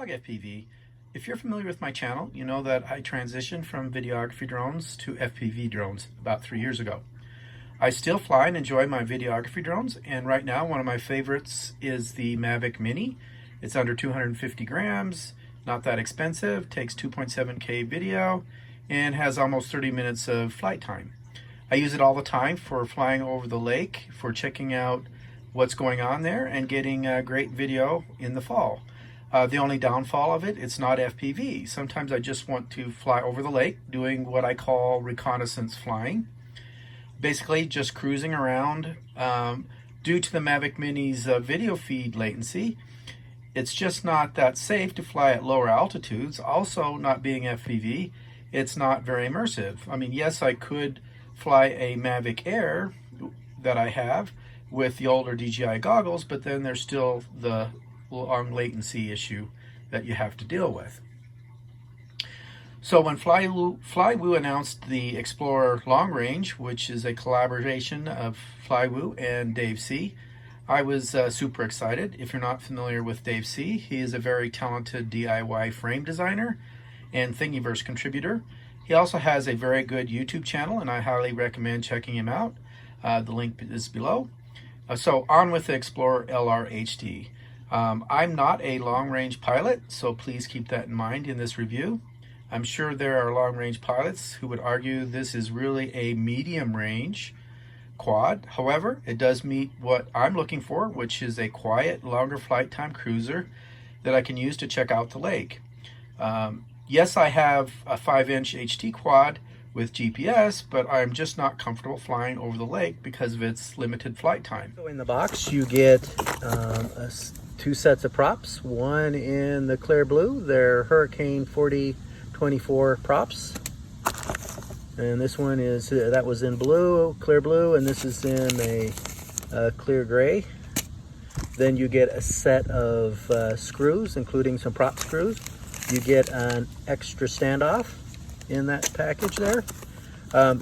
SLOG FPV. If you're familiar with my channel, you know that I transitioned from videography drones to FPV drones about 3 years ago. I still fly and enjoy my videography drones, and right now one of my favorites is the Mavic Mini. It's under 250 grams, not that expensive, takes 2.7K video, and has almost 30 minutes of flight time. I use it all the time for flying over the lake, for checking out what's going on there, and getting a great video in the fall. The only downfall of it, it's not FPV. Sometimes I just want to fly over the lake doing what I call reconnaissance flying. Basically just cruising around. Due to the Mavic Mini's video feed latency, it's just not that safe to fly at lower altitudes. Also, not being FPV, it's not very immersive. I mean, yes, I could fly a Mavic Air that I have with the older DJI goggles, but then there's still the long latency issue that you have to deal with. So when Flywoo announced the Explorer Long Range, which is a collaboration of Flywoo and Dave C., I was super excited. If you're not familiar with Dave C., he is a very talented DIY frame designer and Thingiverse contributor. He also has a very good YouTube channel, and I highly recommend checking him out. The link is below. So on with the Explorer LR HD. I'm not a long-range pilot, so please keep that in mind in this review. I'm sure there are long-range pilots who would argue this is really a medium-range quad. However, it does meet what I'm looking for, which is a quiet, longer flight time cruiser that I can use to check out the lake. Yes, I have a 5-inch HT quad with GPS, but I'm just not comfortable flying over the lake because of its limited flight time. So in the box, you get two sets of props, one in the clear blue. They're Hurricane 4024 props. And this one is, that was in blue, clear blue, and this is in a clear gray. Then you get a set of screws, including some prop screws. You get an extra standoff in that package there.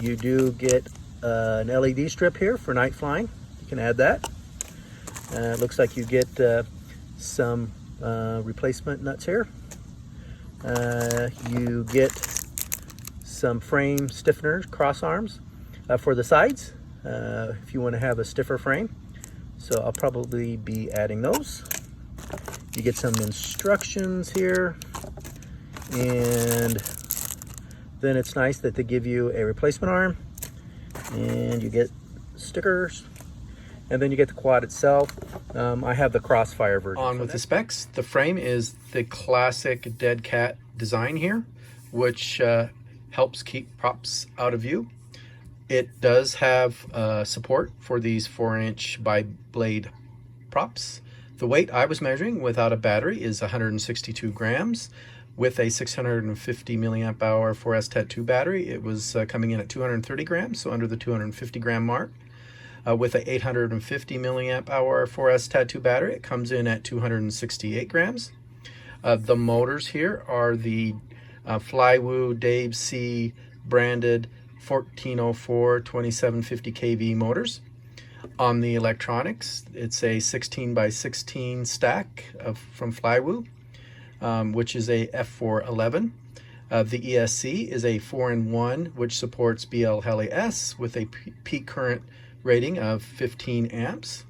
You do get an LED strip here for night flying. You can add that. It looks like you get some replacement nuts here. You get some frame stiffeners, cross arms for the sides if you want to have a stiffer frame. So I'll probably be adding those. You get some instructions here, and then it's nice that they give you a replacement arm, and you get stickers, and then you get the quad itself. I have the Crossfire version. On with the specs, the frame is the classic dead cat design here, which helps keep props out of view. It does have support for these 4-inch bi-blade props. The weight I was measuring without a battery is 162 grams. With a 650 milliamp hour 4S Tet 2 battery, it was coming in at 230 grams, so under the 250 gram mark. With a 850 milliamp hour 4S Tet 2 battery, it comes in at 268 grams. The motors here are the Flywoo Dave C branded 1404 2750 kV motors. On the electronics, it's a 16 by 16 stack from Flywoo, which is a F411. The ESC is a 4-in-1, which supports BL Heli S with a peak current rating of 15 amps.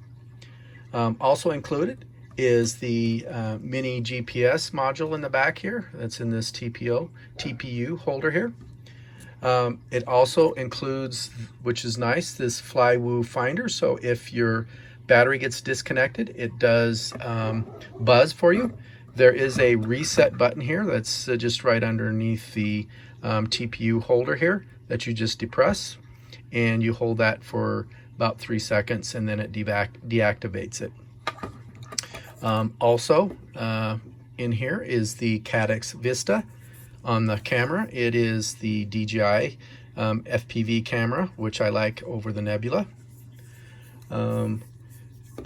Also included is the mini GPS module in the back here. That's in this TPU holder here. It also includes, which is nice, this Flywoo finder. So if your battery gets disconnected, it does buzz for you. There is a reset button here that's just right underneath the TPU holder here that you just depress, and you hold that for about 3 seconds, and then it deactivates it. Also in here is the Caddx Vista. On the camera, it is the DJI FPV camera, which I like over the Nebula.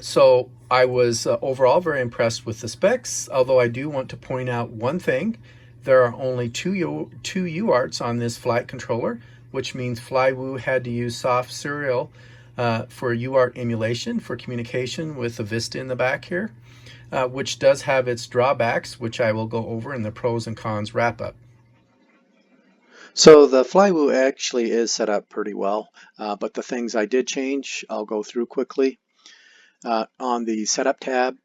So I was overall very impressed with the specs, although I do want to point out one thing. There are only two UARTs on this flight controller, which means Flywoo had to use soft serial for UART emulation for communication with the Vista in the back here. which does have its drawbacks, which I will go over in the pros and cons wrap-up. So the Flywoo actually is set up pretty well, but the things I did change, I'll go through quickly. On the Setup tab,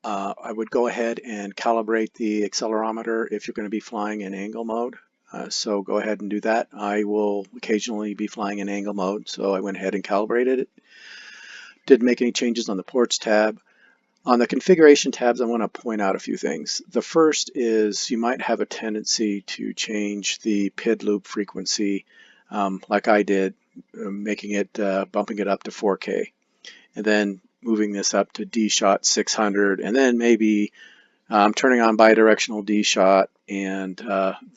I would go ahead and calibrate the accelerometer if you're going to be flying in angle mode. So go ahead and do that. I will occasionally be flying in angle mode, so I went ahead and calibrated it. Didn't make any changes on the Ports tab. On the configuration tabs, I want to point out a few things. The first is you might have a tendency to change the PID loop frequency like I did, bumping it up to 4K, and then moving this up to D-Shot 600, and then maybe turning on bidirectional D-Shot, and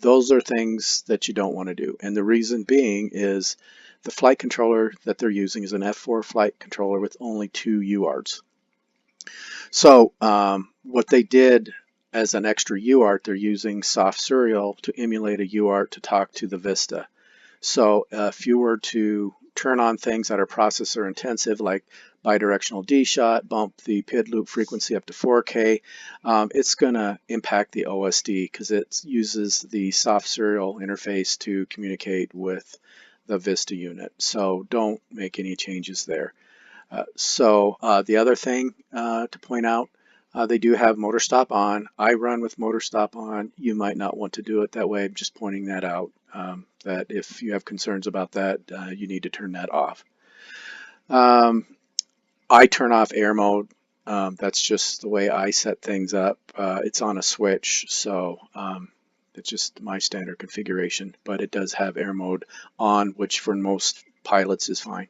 those are things that you don't want to do. And the reason being is the flight controller that they're using is an F4 flight controller with only 2 UARTs. So what they did as an extra UART, they're using soft serial to emulate a UART to talk to the Vista. So if you were to turn on things that are processor intensive, like bidirectional D-Shot, bump the PID loop frequency up to 4K, it's going to impact the OSD because it uses the soft serial interface to communicate with the Vista unit. So don't make any changes there. The other thing to point out, they do have motor stop on. I run with motor stop on. You might not want to do it that way. I'm just pointing that out, that if you have concerns about that, you need to turn that off. I turn off air mode. That's just the way I set things up. It's on a switch, so it's just my standard configuration, but it does have air mode on, which for most pilots is fine.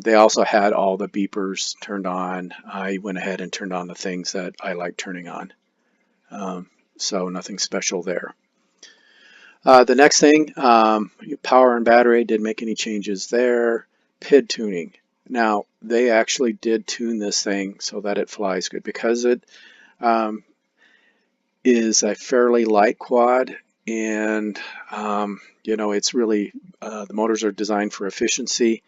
They also had all the beepers turned on. I went ahead and turned on the things that I like turning on. So nothing special there. The next thing, power and battery, didn't make any changes there. PID tuning. Now, they actually did tune this thing so that it flies good because it is a fairly light quad, and it's really, the motors are designed for efficiency.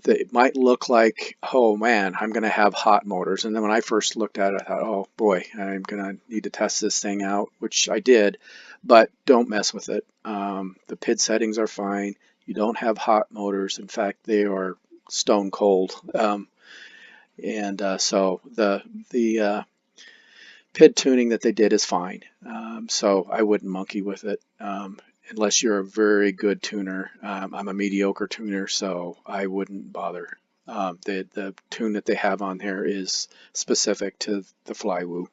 They might look like, oh man, I'm going to have hot motors. And then when I first looked at it, I thought, oh boy, I'm going to need to test this thing out, which I did, but don't mess with it. The PID settings are fine. You don't have hot motors. In fact, they are stone cold. So the PID tuning that they did is fine. So I wouldn't monkey with it. Unless you're a very good tuner. I'm a mediocre tuner, so I wouldn't bother. The tune that they have on here is specific to the Flywoo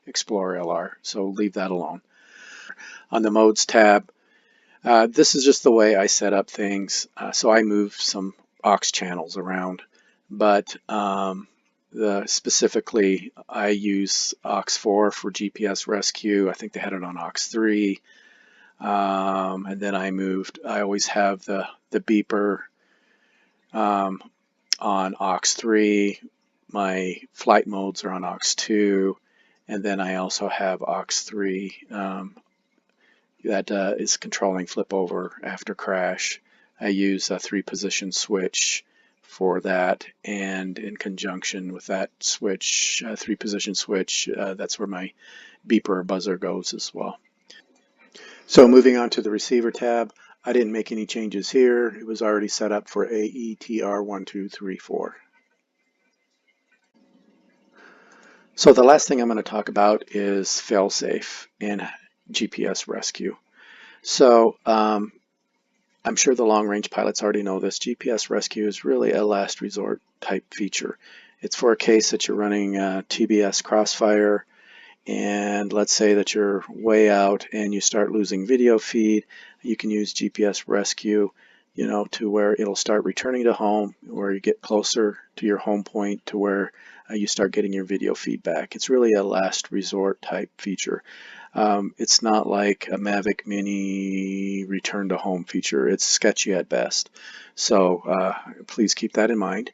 Explorer LR, so leave that alone. On the Modes tab, this is just the way I set up things. So I move some aux channels around, but specifically I use aux4 for GPS rescue. I think they had it on aux3. And then I always have the beeper on aux3. My flight modes are on aux2. And then I also have aux3 that is controlling flip over after crash. I use a 3-position switch for that, and in conjunction with that switch, 3-position switch, that's where my beeper or buzzer goes as well. So moving on to the receiver tab, I didn't make any changes here. It was already set up for AETR1234. So the last thing I'm going to talk about is failsafe and GPS rescue. So I'm sure the long-range pilots already know this. GPS rescue is really a last resort type feature. It's for a case that you're running TBS Crossfire, and let's say that you're way out and you start losing video feed. You can use GPS rescue, to where it'll start returning to home, where you get closer to your home point to where you start getting your video feedback. It's really a last resort type feature. It's not like a Mavic Mini return to home feature. It's sketchy at best. So please keep that in mind.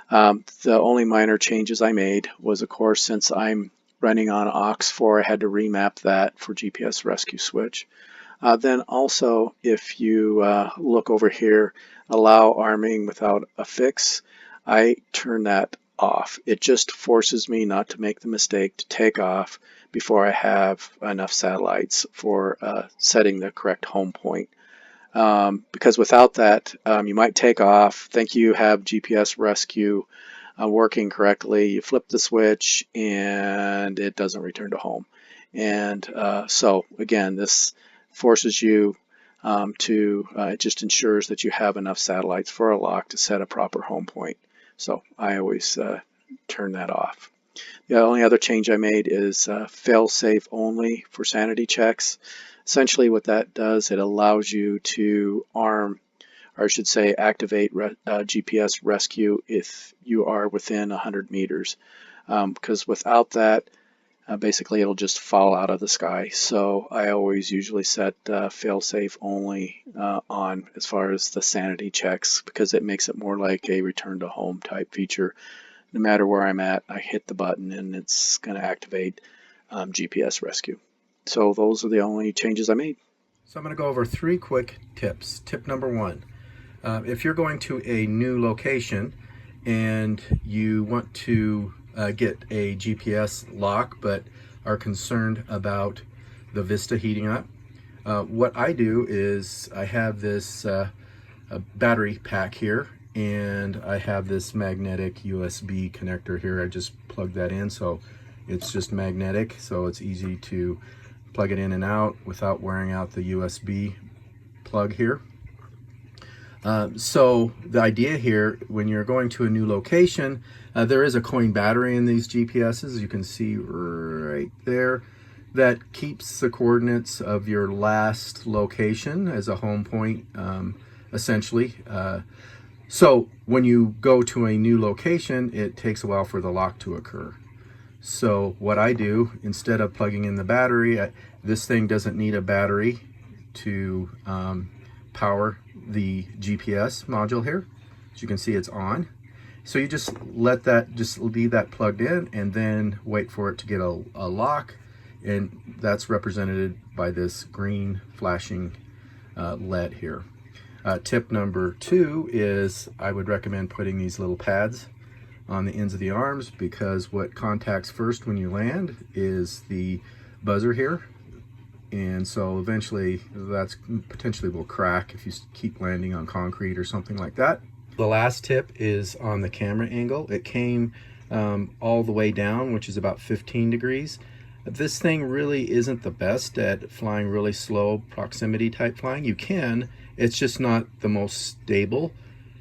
The only minor changes I made was, of course, since I'm running on aux4, I had to remap that for GPS rescue switch. Then also, if you look over here, allow arming without a fix, I turn that off. It just forces me not to make the mistake to take off before I have enough satellites for setting the correct home point. Because without that, you might take off, think you have GPS rescue working correctly, you flip the switch, and it doesn't return to home. And so again, this forces you it just ensures that you have enough satellites for a lock to set a proper home point. So I always turn that off. The only other change I made is fail-safe only for sanity checks. Essentially what that does, it allows you to arm, or I should say activate GPS rescue if you are within 100 meters. Because without that, basically it'll just fall out of the sky. So I always usually set fail-safe only on as far as the sanity checks, because it makes it more like a return to home type feature. No matter where I'm at, I hit the button and it's going to activate GPS rescue. So those are the only changes I made. So I'm going to go over 3 quick tips. Tip number 1, if you're going to a new location and you want to get a GPS lock but are concerned about the Vista heating up, what I do is I have this a battery pack here, and I have this magnetic USB connector here. I just plug that in, so it's just magnetic, so it's easy to plug it in and out without wearing out the USB plug here. So the idea here, when you're going to a new location, there is a coin battery in these GPSs, you can see right there, that keeps the coordinates of your last location as a home point, essentially. So when you go to a new location, it takes a while for the lock to occur. So what I do, instead of plugging in the battery, this thing doesn't need a battery to power the GPS module here. As you can see, it's on. So you just leave that plugged in and then wait for it to get a lock, and that's represented by this green flashing LED here. Tip number 2 is I would recommend putting these little pads on the ends of the arms, because what contacts first when you land is the buzzer here, and so eventually that's potentially will crack if you keep landing on concrete or something like that. The last tip is on the camera angle. It came all the way down, which is about 15 degrees. This thing really isn't the best at flying really slow proximity type flying. You can, it's just not the most stable.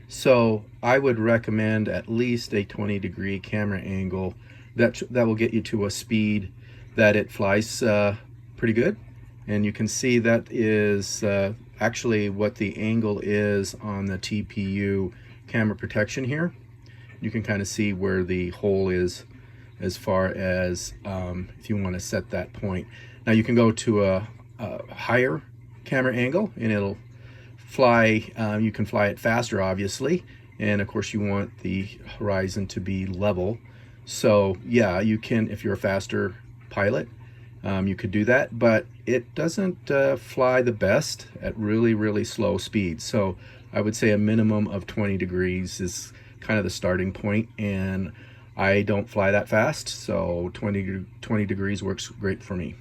So I would recommend at least a 20-degree camera angle. That will get you to a speed that it flies pretty good. And you can see that is actually what the angle is on the TPU camera protection here. You can kind of see where the hole is as far as if you want to set that point. Now you can go to a higher camera angle and it'll fly, you can fly it faster obviously, and of course you want the horizon to be level. So yeah, you can, if you're a faster pilot, you could do that, but it doesn't fly the best at really slow speeds. So I would say a minimum of 20 degrees is kind of the starting point, and I don't fly that fast, so 20 degrees works great for me.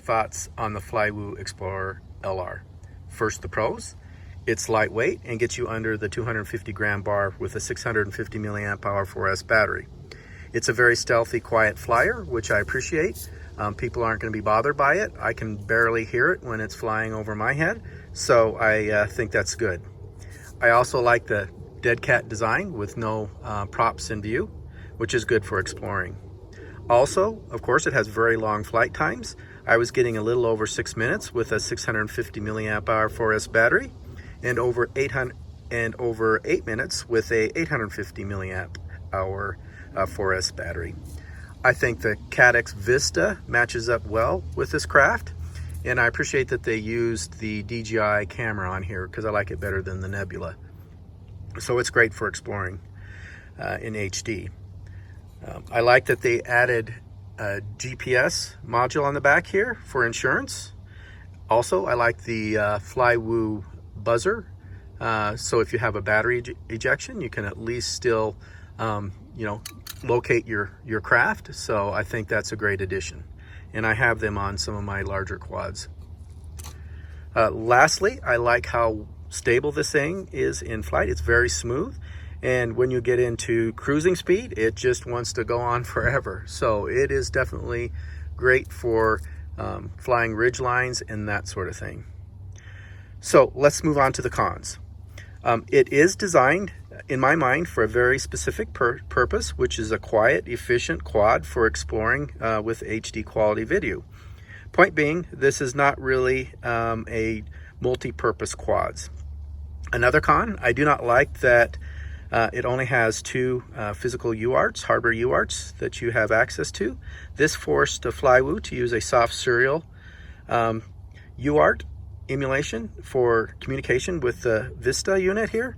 thoughts on the Flywoo Explorer LR. First, the pros. It's lightweight and gets you under the 250 gram bar with a 650 milliamp hour 4S battery. It's a very stealthy, quiet flyer, which I appreciate. People aren't going to be bothered by it. I can barely hear it when it's flying over my head, so I think that's good. I also like the dead cat design with no props in view, which is good for exploring. Also, of course, it has very long flight times. I was getting a little over 6 minutes with a 650 milliamp hour 4S battery, and over 8 minutes with a 850 milliamp hour 4S battery. I think the LR VISTA matches up well with this craft, and I appreciate that they used the DJI camera on here because I like it better than the Nebula. So it's great for exploring in HD. I like that they added a GPS module on the back here for insurance. Also, I like the Flywoo buzzer. So if you have a battery ejection, you can at least still, locate your craft. So I think that's a great addition. And I have them on some of my larger quads. Lastly, I like how stable this thing is in flight. It's very smooth. And when you get into cruising speed, it just wants to go on forever. So it is definitely great for flying ridge lines and that sort of thing. So let's move on to the cons. It is designed, in my mind, for a very specific purpose, which is a quiet, efficient quad for exploring with HD quality video. Point being, this is not really a multi-purpose quads. Another con, I do not like that it only has two physical UARTs, hardware UARTs that you have access to. This forced Flywoo to use a soft serial UART emulation for communication with the Vista unit here.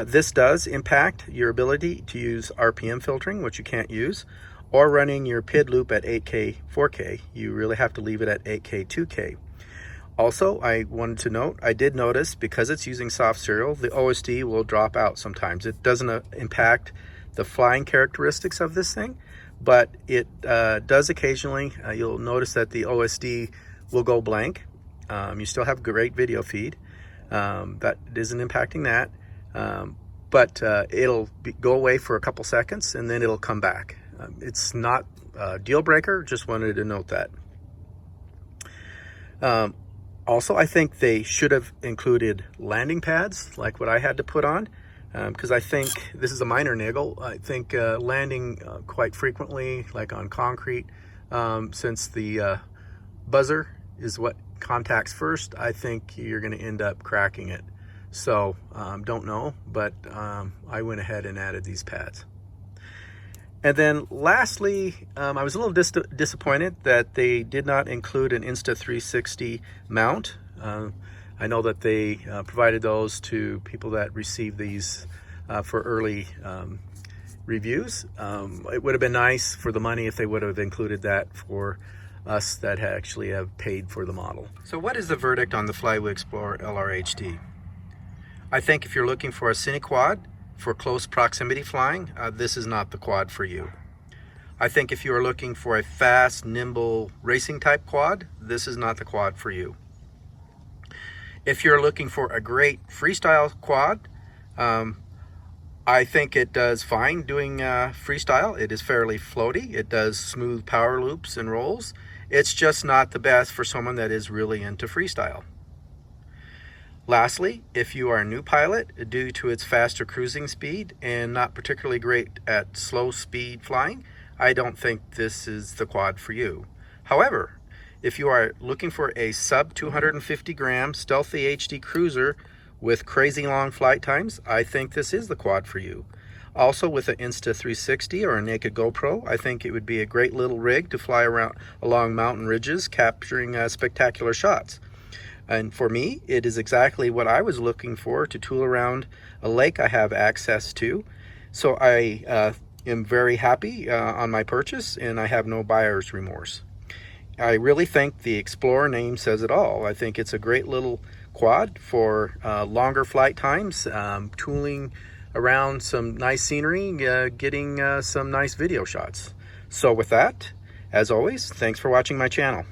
This does impact your ability to use RPM filtering, which you can't use, or running your PID loop at 8K 4K. You really have to leave it at 8K 2K. Also, I wanted to note, I did notice because it's using soft serial, the OSD will drop out sometimes. It doesn't impact the flying characteristics of this thing, but it does occasionally. You'll notice that the OSD will go blank. You still have great video feed. That isn't impacting that, but it'll go away for a couple seconds and then it'll come back. It's not a deal breaker, just wanted to note that. Also, I think they should have included landing pads like what I had to put on, because I think this is a minor niggle. I think landing quite frequently, like on concrete, since the buzzer is what contacts first, I think you're going to end up cracking it. So don't know, but I went ahead and added these pads. And then lastly, I was a little disappointed that they did not include an Insta360 mount. I know that they provided those to people that received these for early reviews. It would have been nice for the money if they would have included that for us that actually have paid for the model. So what is the verdict on the Flywoo Explorer LR HD? I think if you're looking for a cine quad, for close proximity flying, this is not the quad for you. I think if you are looking for a fast, nimble racing type quad, this is not the quad for you. If you're looking for a great freestyle quad, I think it does fine doing freestyle. It is fairly floaty. It does smooth power loops and rolls. It's just not the best for someone that is really into freestyle. Lastly, if you are a new pilot, due to its faster cruising speed and not particularly great at slow speed flying, I don't think this is the quad for you. However, if you are looking for a sub 250 gram stealthy HD cruiser with crazy long flight times, I think this is the quad for you. Also, with an Insta360 or a naked GoPro, I think it would be a great little rig to fly around along mountain ridges, capturing spectacular shots. And for me, it is exactly what I was looking for to tool around a lake I have access to. So I am very happy on my purchase, and I have no buyer's remorse. I really think the Explorer name says it all. I think it's a great little quad for longer flight times, tooling around some nice scenery, getting some nice video shots. So with that, as always, thanks for watching my channel.